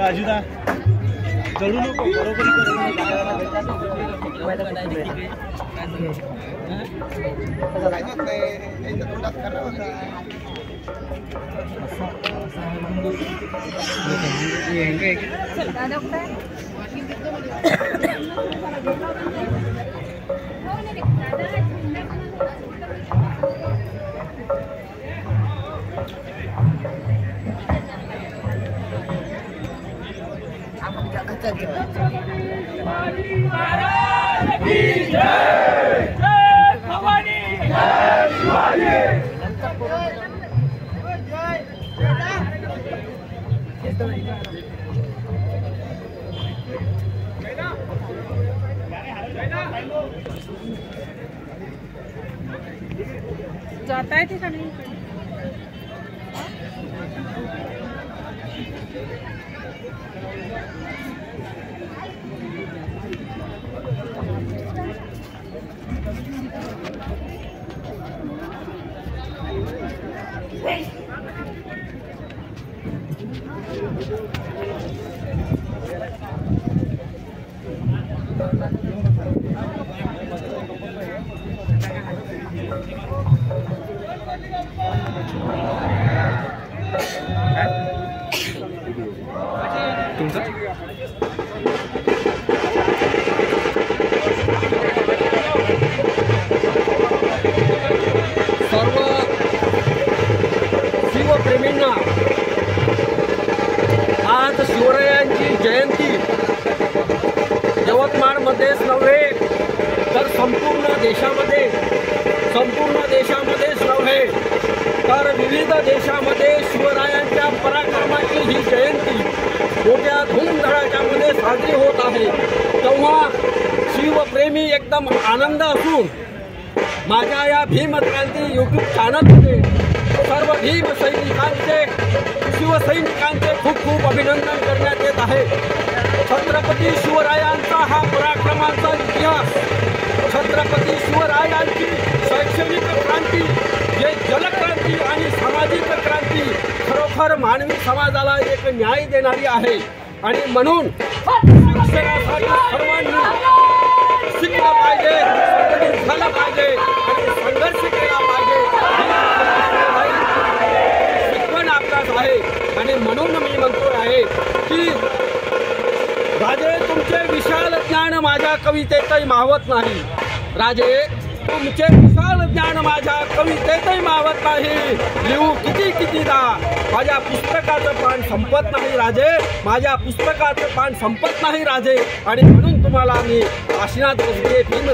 अजुदा जळू नको बरोबरी जाता है ठिकाणी सर्व शिवप्रेमींना आज शिवरायांची जयंती यवतमाळमध्येच नव्हे तर संपूर्ण देशामध्येच नव्हे तर विविध देशामध्ये शिवरायांच्या पराक्रमाची ही जयंती मोठ्या धूमधडाक्यामध्ये साजरी होत आहे। तेव्हा शिवप्रेमी एकदम आनंद असून माझ्या या भीमक्रांती यूट्यूब चॅनलमध्ये सर्व भीम सैनिकांचे शिवसैनिकांचे खूप खूप अभिनंदन करण्यात येत आहे। छत्रपती शिवरायांचा हा पराक्रमाचा इतिहास, छत्रपती शिवरायांची शैक्षणिक क्रांती, जे जलक्रांती आणि सामाजिक क्रांती खरोखर मानवी समाजाला एक न्याय देणारी आहे आणि म्हणून शिक्षणासाठी सर्वांनी शिकलं पाहिजे, संघटित झालं पाहिजे आणि संघर्ष केला पाहिजे। शिकवण आपलाच आहे आणि म्हणून मी म्हणतो आहे की राजे तुमचे विशाल ज्ञान माझ्या कवितेतही मावत नाही, राजे तुमचे विशाल ज्ञान माझ्या कवितेतही मावत नाही। लिहू कितीदा माझ्या पुस्तकाचं पान संपत नाही राजे, माझ्या पुस्तकाचं पान संपत नाही राजे आणि म्हणून तुम्हाला मी काशीनाथ बसगे भीम